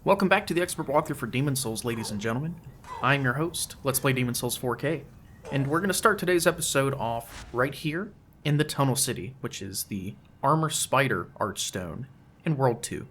Welcome back to the expert walkthrough for Demon's Souls, ladies and gentlemen. I'm your host, Let's Play Demon's Souls 4K, and we're going to start today's episode off right here in the Tunnel City, which is the Armor Spider Archstone in World 2.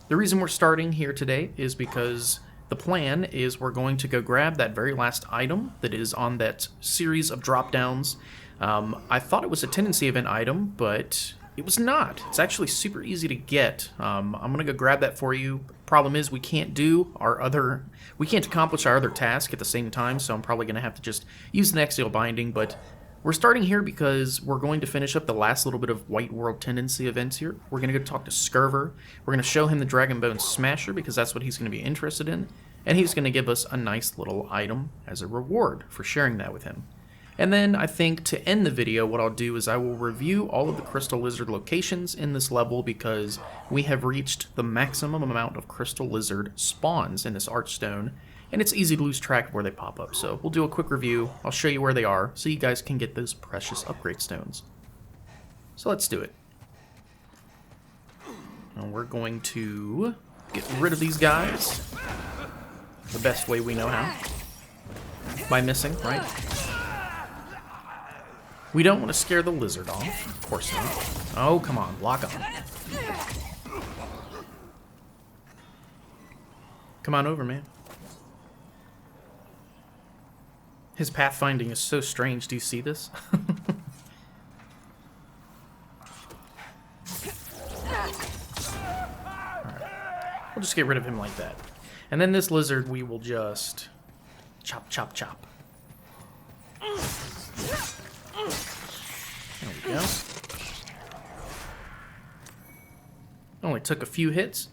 The reason we're starting here today is because the plan is we're going to go grab that very last item that is on that series of drop-downs. I thought it was a tendency event item, but it was not. It's actually super easy to get. I'm gonna go grab that for you. Problem is we can't accomplish our other task at the same time, so I'm probably gonna have to just use the Axial Binding, but we're starting here because we're going to finish up the last little bit of White World Tendency events here. We're gonna go talk to Scurver. We're gonna show him the Dragonbone Smasher because that's what he's gonna be interested in, and he's gonna give us a nice little item as a reward for sharing that with him. And then I think to end the video, what I'll do is I will review all of the Crystal Lizard locations in this level because we have reached the maximum amount of Crystal Lizard spawns in this Archstone, and it's easy to lose track of where they pop up. So we'll do a quick review, I'll show you where they are, so you guys can get those precious upgrade stones. So let's do it. And we're going to get rid of these guys the best way we know how. By missing, right? We don't want to scare the lizard off. Of course not. Oh, come on. Lock on. Come on over, man. His pathfinding is so strange. Do you see this? Alright. We'll just get rid of him like that. And then this lizard, we will just chop, chop, chop. There we go. Only took a few hits.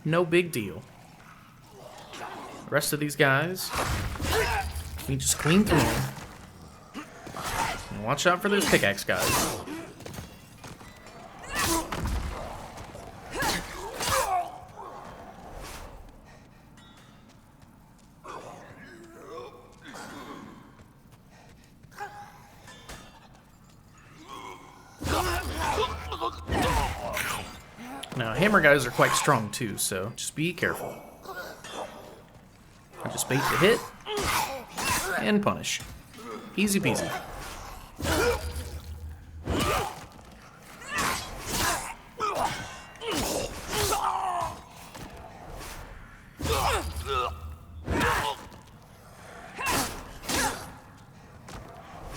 No big deal. The rest of these guys, we just clean through them. And watch out for those pickaxe guys. Now, hammer guys are quite strong too, so just be careful. I just bait to hit and punish. Easy peasy.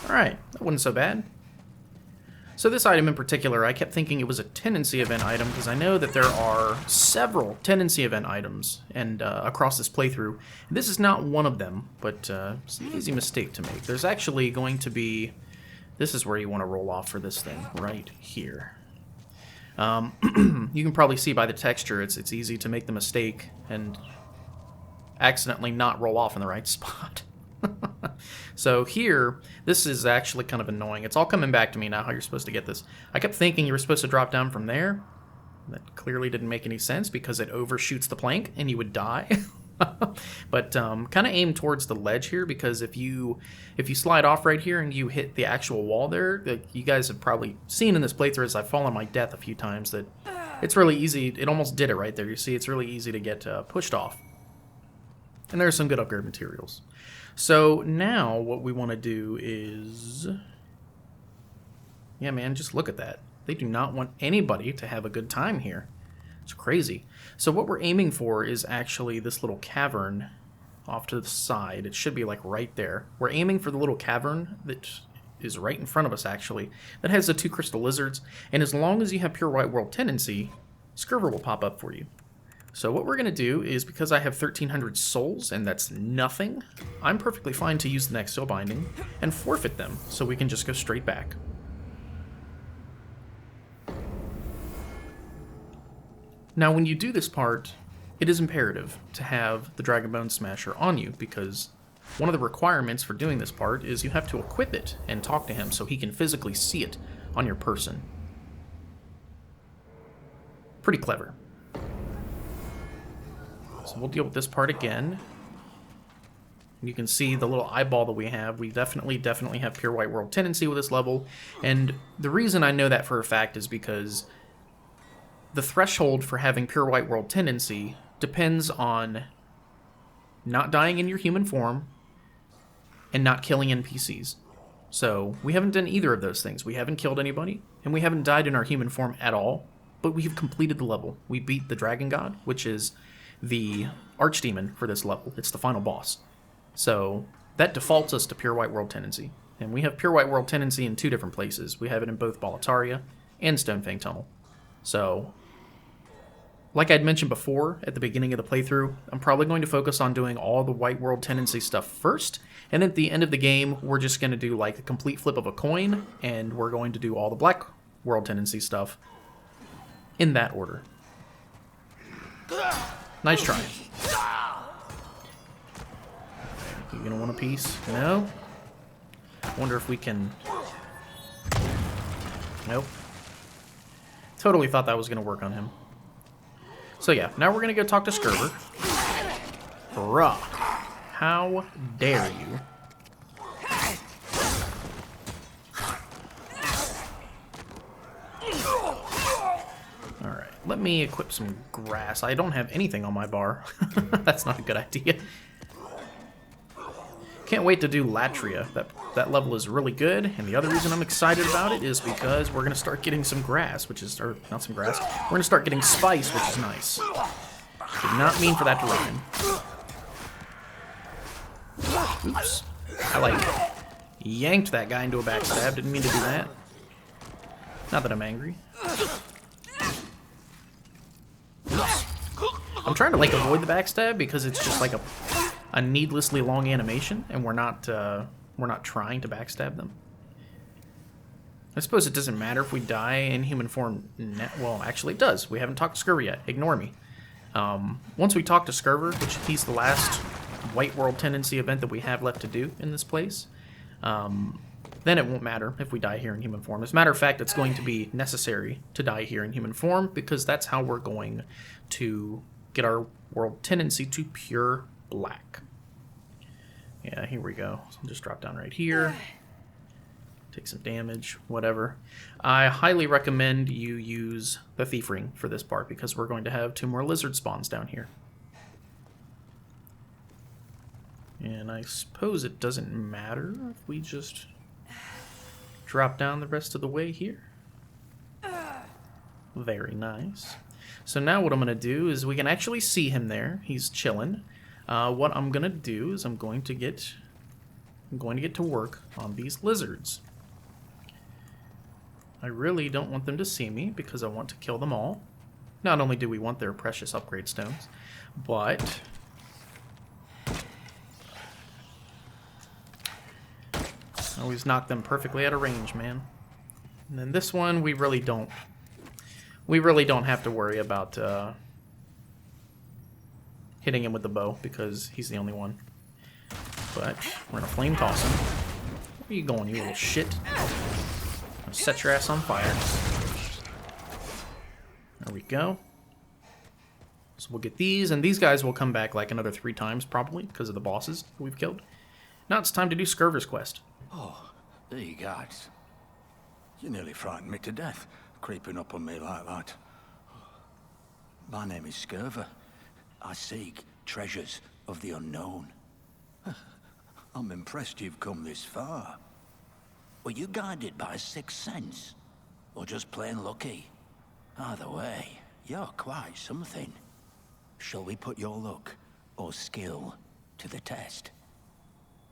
Alright, that wasn't so bad. So this item in particular, I kept thinking it was a tendency event item because I know that there are several tendency event items and across this playthrough. This is not one of them, but it's an easy mistake to make. There's actually going to be... This is where you want to roll off for this thing, right here. You can probably see by the texture it's easy to make the mistake and accidentally not roll off in the right spot. So here, this is actually kind of annoying. It's all coming back to me now how you're supposed to get this. I kept thinking you were supposed to drop down from there. That clearly didn't make any sense because it overshoots the plank and you would die. But kind of aim towards the ledge here because if you slide off right here and you hit the actual wall there, you guys have probably seen in this playthrough as I've fallen my death a few times that it's really easy. It almost did it right there. You see, it's really easy to get pushed off. And there's some good upgrade materials. So now what we want to do is... Yeah, man, just look at that. They do not want anybody to have a good time here. It's crazy. So what we're aiming for is actually this little cavern off to the side. It should be like right there. We're aiming for the little cavern that is right in front of us, actually. That has the two crystal lizards. And as long as you have pure White World Tendency, Scurver will pop up for you. So what we're going to do is, because I have 1,300 souls, and that's nothing, I'm perfectly fine to use the Axial Binding and forfeit them, so we can just go straight back. Now, when you do this part, it is imperative to have the Dragonbone Smasher on you, because one of the requirements for doing this part is you have to equip it and talk to him so he can physically see it on your person. Pretty clever. So we'll deal with this part again. You can see the little eyeball that we have. We definitely have pure White World Tendency with this level. And the reason I know that for a fact is because the threshold for having pure White World Tendency depends on not dying in your human form and not killing NPCs. So we haven't done either of those things. We haven't killed anybody, and we haven't died in our human form at all, but we've completed the level. We beat the Dragon God, which is the archdemon for this level. It's the final boss. So that defaults us to Pure White World Tendency. And we have Pure White World Tendency in 2 different places. We have it in both Latria and Stonefang Tunnel. So, like I'd mentioned before at the beginning of the playthrough, I'm probably going to focus on doing all the White World Tendency stuff first, and at the end of the game, we're just going to do like a complete flip of a coin, and we're going to do all the Black World Tendency stuff in that order. Nice try. You gonna want a piece? No? Wonder if we can... Nope. Totally thought that was gonna work on him. So yeah, now we're gonna go talk to Scurver. Bruh. How dare you? Alright, let me equip some grass. I don't have anything on my bar. That's not a good idea. Can't wait to do Latria. That level is really good, and the other reason I'm excited about it is because we're gonna start getting some grass, which is, or not some grass, we're gonna start getting spice, which is nice. Did not mean for that to rhyme. Oops. I like yanked that guy into a backstab, didn't mean to do that. Not that I'm angry. Oops. I'm trying to like avoid the backstab because it's just like a needlessly long animation, and we're not trying to backstab them. I suppose it doesn't matter if we die in human form. Well, actually it does. We haven't talked to Scurver yet. Ignore me. Once we talk to Scurver, which he's the last White World Tendency event that we have left to do in this place, then it won't matter if we die here in human form. As a matter of fact, it's going to be necessary to die here in human form because that's how we're going to get our World Tendency to pure black. Yeah, here we go. So I'll just drop down right here. Take some damage, whatever. I highly recommend you use the Thief Ring for this part because we're going to have 2 more lizard spawns down here. And I suppose it doesn't matter if we just drop down the rest of the way here. Very nice. So now what I'm going to do is we can actually see him there. He's chilling. What I'm going to do is I'm going to get to work on these lizards. I really don't want them to see me because I want to kill them all. Not only do we want their precious upgrade stones, but I always knock them perfectly out of range, man. And then this one, we really don't have to worry about hitting him with the bow because he's the only one. But we're gonna flame toss him. Where are you going, you little shit? I'll set your ass on fire. There we go. So we'll get these, and these guys will come back like another 3 times probably because of the bosses we've killed. Now it's time to do Scurver's quest. Oh, there you guys. You nearly frightened me to death, creeping up on me like that. My name is Scirver. I seek treasures of the unknown. I'm impressed you've come this far. Were you guided by 6th sense? Or just plain lucky? Either way, you're quite something. Shall we put your luck or skill to the test?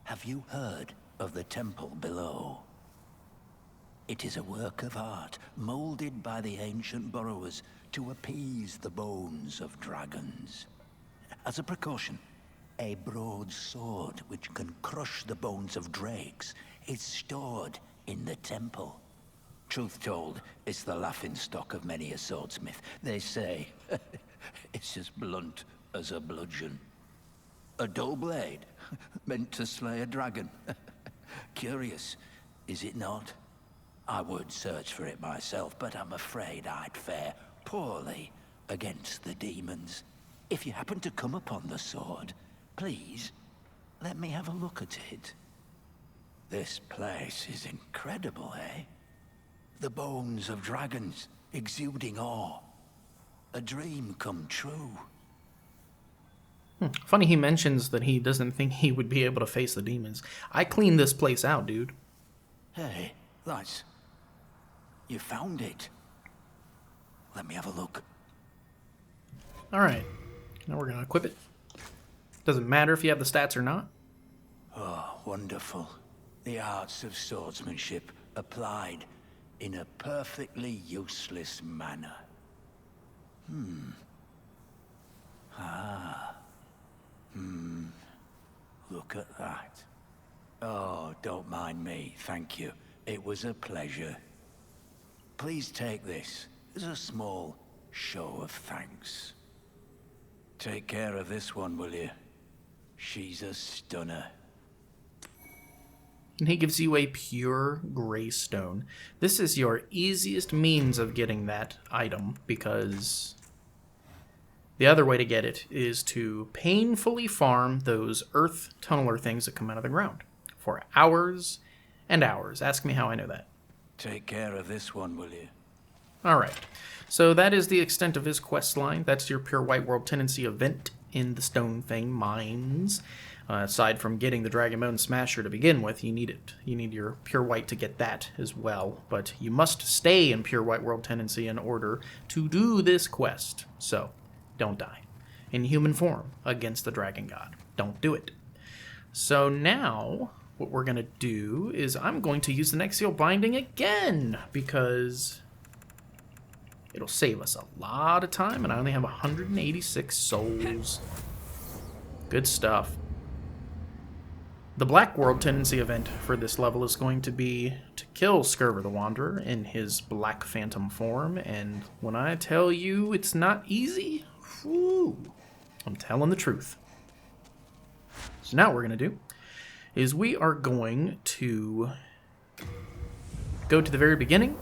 Have you heard of the temple below? It is a work of art, molded by the ancient burrowers to appease the bones of dragons. As a precaution, a broad sword which can crush the bones of drakes is stored in the temple. Truth told, it's the laughingstock of many a swordsmith. They say it's as blunt as a bludgeon. A dull blade, meant to slay a dragon. Curious, is it not? I would search for it myself, but I'm afraid I'd fare poorly against the demons. If you happen to come upon the sword, please, let me have a look at it. This place is incredible, eh? The bones of dragons, exuding awe. A dream come true. Funny he mentions that he doesn't think he would be able to face the demons. I cleaned this place out, dude. Hey, lads. You found it. Let me have a look. Alright. Now we're going to equip it. Doesn't matter if you have the stats or not. Oh, wonderful. The arts of swordsmanship applied in a perfectly useless manner. Look at that. Oh, don't mind me, thank you. It was a pleasure. Please take this as a small show of thanks. Take care of this one, will you? She's a stunner. And he gives you a pure greystone. This is your easiest means of getting that item, because the other way to get it is to painfully farm those earth tunneler things that come out of the ground for hours and hours. Ask me how I know that. Take care of this one, will you? Alright, so that is the extent of his quest line. That's your Pure White World Tendency event in the Stonefang Mines. Aside from getting the Dragonbone Smasher to begin with, you need it. You need your Pure White to get that as well. But you must stay in Pure White World Tendency in order to do this quest. So, don't die. In human form, against the Dragon God. Don't do it. So now, what we're going to do is I'm going to use the Nexial Binding again, because it'll save us a lot of time, and I only have 186 souls. Good stuff. The Black World Tendency event for this level is going to be to kill Scurver the Wanderer in his Black Phantom form, and when I tell you it's not easy, whew, I'm telling the truth. So now what we're going to do is we are going to go to the very beginning.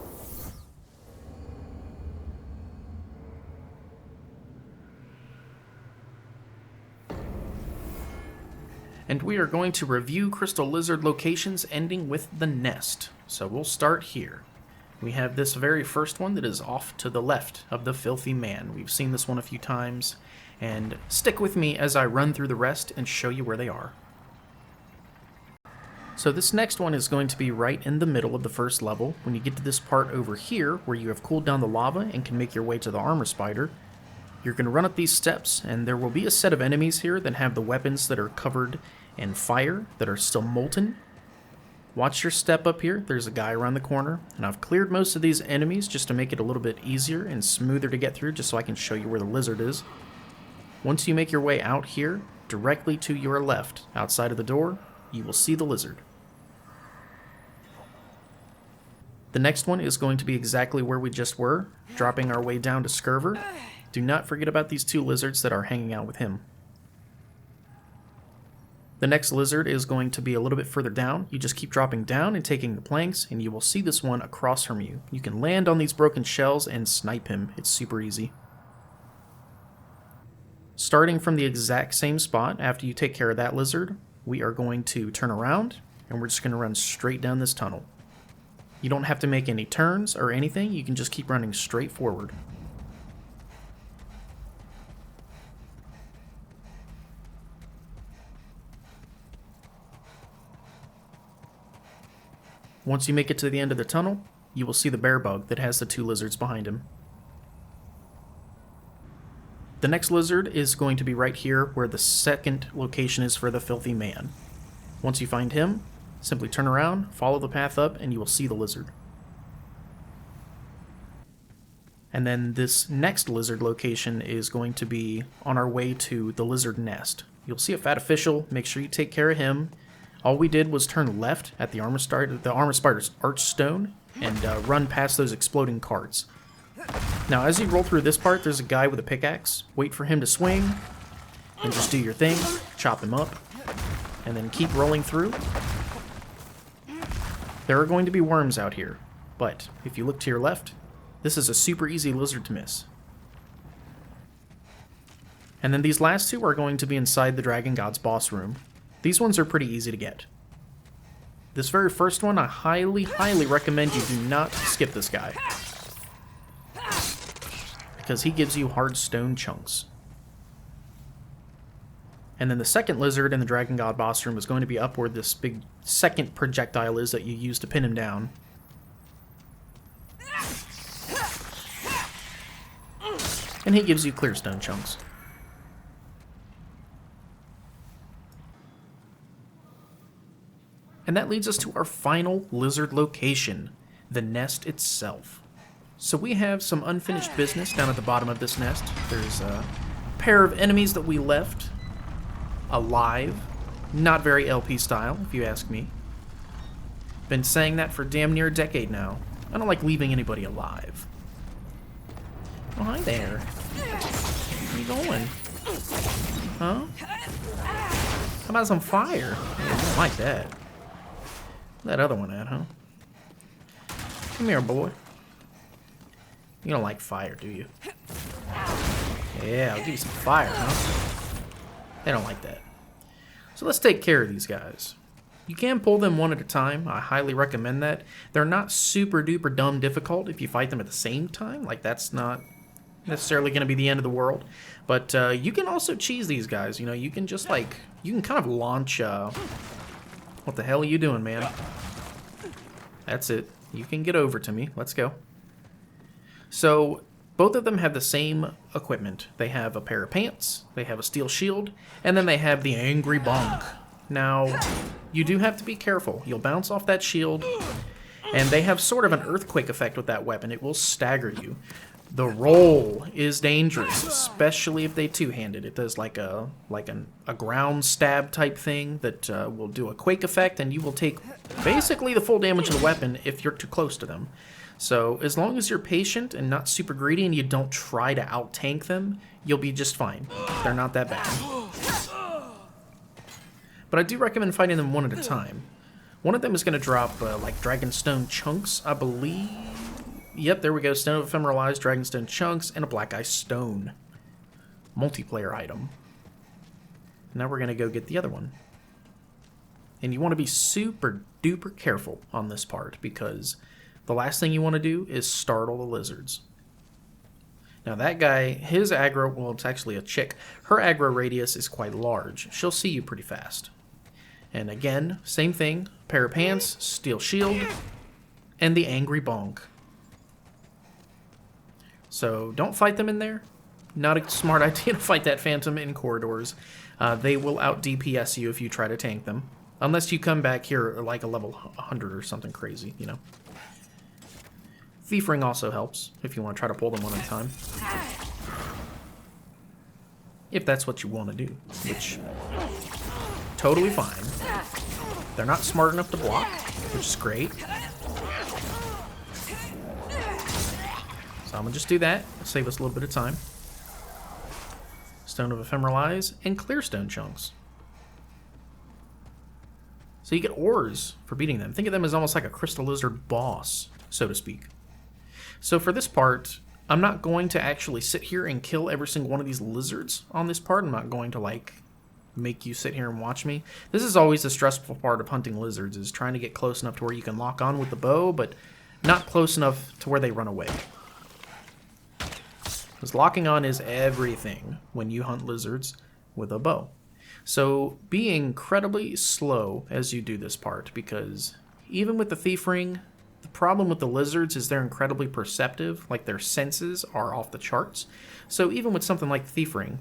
And we are going to review Crystal Lizard locations ending with the nest. So we'll start here. We have this very first one that is off to the left of the Filthy Man. We've seen this one a few times. And stick with me as I run through the rest and show you where they are. So this next one is going to be right in the middle of the first level. When you get to this part over here, where you have cooled down the lava and can make your way to the armor spider, you're going to run up these steps, and there will be a set of enemies here that have the weapons that are covered in fire, that are still molten. Watch your step up here. There's a guy around the corner, and I've cleared most of these enemies just to make it a little bit easier and smoother to get through, just so I can show you where the lizard is. Once you make your way out here, directly to your left, outside of the door, you will see the lizard. The next one is going to be exactly where we just were, dropping our way down to Scurver. Do not forget about these two lizards that are hanging out with him. The next lizard is going to be a little bit further down. You just keep dropping down and taking the planks, and you will see this one across from you. You can land on these broken shells and snipe him. It's super easy. Starting from the exact same spot, after you take care of that lizard, we are going to turn around, and we're just going to run straight down this tunnel. You don't have to make any turns or anything. You can just keep running straight forward. Once you make it to the end of the tunnel, you will see the bear bug that has the two lizards behind him. The next lizard is going to be right here where the second location is for the Filthy Man. Once you find him, simply turn around, follow the path up, and you will see the lizard. And then this next lizard location is going to be on our way to the lizard nest. You'll see a fat official. Make sure you take care of him. All we did was turn left at the armor spider's archstone and run past those exploding carts. Now, as you roll through this part, there's a guy with a pickaxe. Wait for him to swing, and just do your thing. Chop him up, and then keep rolling through. There are going to be worms out here, but if you look to your left, this is a super easy lizard to miss. And then these last two are going to be inside the Dragon God's boss room. These ones are pretty easy to get. This very first one, I highly, highly recommend you do not skip this guy, because he gives you hard stone chunks. And then the second lizard in the Dragon God boss room is going to be up where this big second projectile is that you use to pin him down. And he gives you clear stone chunks. And that leads us to our final lizard location, the nest itself. So we have some unfinished business down at the bottom of this nest. There's a pair of enemies that we left alive. Not very LP style, if you ask me. Been saying that for damn near a decade now. I don't like leaving anybody alive. Oh, hi there. Where you going? Huh? How about some fire? Yeah, I don't like that. Where's that other one at, huh? Come here, boy. You don't like fire, do you? Yeah, I'll give you some fire, huh? They don't like that. So let's take care of these guys. You can pull them one at a time. I highly recommend that. They're not super duper dumb difficult if you fight them at the same time. Like, that's not necessarily going to be the end of the world. But you can also cheese these guys. You know, you can just like, you can kind of launch... what the hell are you doing, man? That's it. You can get over to me. Let's go. So, both of them have the same equipment. They have a pair of pants, they have a steel shield, and then they have the angry bonk. Now, you do have to be careful. You'll bounce off that shield, and they have sort of an earthquake effect with that weapon. It will stagger you. The roll is dangerous, especially if they two-handed. It does like a ground stab type thing that will do a quake effect, and you will take basically the full damage of the weapon if you're too close to them. So as long as you're patient and not super greedy and you don't try to out-tank them, you'll be just fine. They're not that bad. But I do recommend fighting them one at a time. One of them is going to drop like Dragonstone chunks, I believe. Yep, there we go. Stone of Ephemeral Eyes, Dragonstone chunks, and a Black Eye Stone. Multiplayer item. Now we're going to go get the other one. And you want to be super duper careful on this part, because the last thing you want to do is startle the lizards. Now that guy, his aggro, well, it's actually a chick. Her aggro radius is quite large. She'll see you pretty fast. And again, same thing. Pair of pants, steel shield, and the angry bonk. So don't fight them in there. Not a smart idea to fight that phantom in corridors. They will out DPS you if you try to tank them. Unless you come back here like a level 100 or something crazy, you know. Thief Ring also helps if you want to try to pull them one at a time. If that's what you want to do, which totally fine. They're not smart enough to block, which is great. So I'm going to just do that. It'll save us a little bit of time. Stone of Ephemeral Eyes and clear stone chunks. So you get ores for beating them. Think of them as almost like a crystal lizard boss, so to speak. So for this part, I'm not going to actually sit here and kill every single one of these lizards on this part. I'm not going to, like, make you sit here and watch me. This is always the stressful part of hunting lizards, is trying to get close enough to where you can lock on with the bow, but not close enough to where they run away. Because locking on is everything when you hunt lizards with a bow. So be incredibly slow as you do this part, because even with the Thief Ring, the problem with the lizards is they're incredibly perceptive, like their senses are off the charts. So even with something like Thief Ring,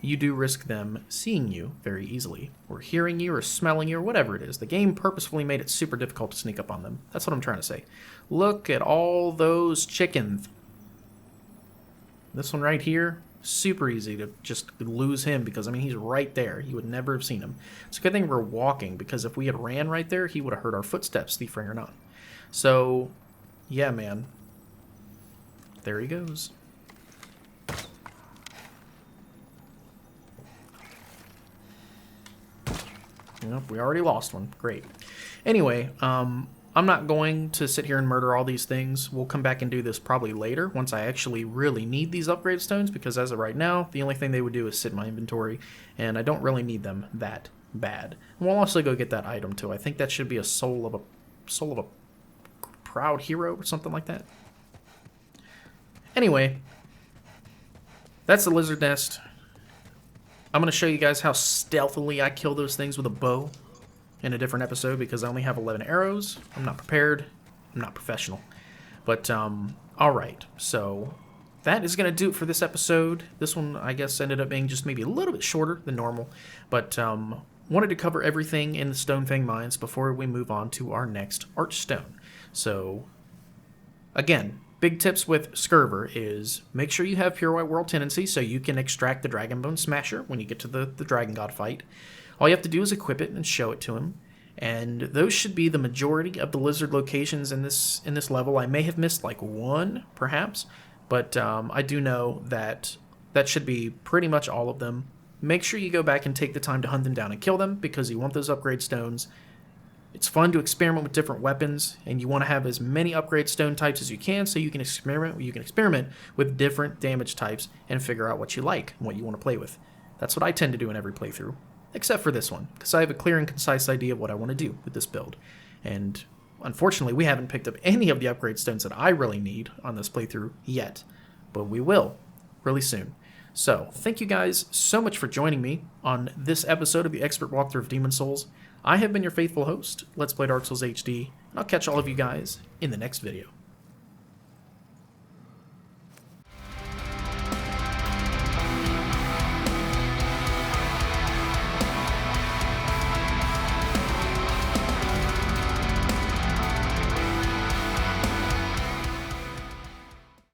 you do risk them seeing you very easily, or hearing you, or smelling you, or whatever it is. The game purposefully made it super difficult to sneak up on them. That's what I'm trying to say. Look at all those chickens. This one right here, super easy to just lose him, because, I mean, he's right there. You would never have seen him. It's a good thing we're walking, because if we had ran right there, he would have heard our footsteps, Thief Ring or not. So, yeah, man. There he goes. Nope, we already lost one. Great. Anyway, I'm not going to sit here and murder all these things. We'll come back and do this probably later, once I actually really need these upgrade stones, because as of right now, the only thing they would do is sit in my inventory, and I don't really need them that bad. And we'll also go get that item too. I think that should be a soul of a proud hero or something like that. Anyway, that's the lizard nest. I'm going to show you guys how stealthily I kill those things with a bow in a different episode because I only have 11 arrows. I'm not prepared. I'm not professional. But, alright. So, that is going to do it for this episode. This one, I guess, ended up being just maybe a little bit shorter than normal. But, wanted to cover everything in the Stonefang Mines before we move on to our next archstone. So, again, big tips with Scurver is make sure you have Pure White World tendency so you can extract the Dragonbone Smasher when you get to the Dragon God fight. All you have to do is equip it and show it to him. And those should be the majority of the lizard locations in this level. I may have missed like one, perhaps, but I do know that that should be pretty much all of them. Make sure you go back and take the time to hunt them down and kill them because you want those upgrade stones. It's fun to experiment with different weapons, and you want to have as many upgrade stone types as you can so you can experiment with different damage types and figure out what you like and what you want to play with. That's what I tend to do in every playthrough, except for this one, because I have a clear and concise idea of what I want to do with this build. And unfortunately, we haven't picked up any of the upgrade stones that I really need on this playthrough yet, but we will really soon. So, thank you guys so much for joining me on this episode of the Expert Walkthrough of Demon Souls. I have been your faithful host, Let's Play Dark Souls HD, and I'll catch all of you guys in the next video.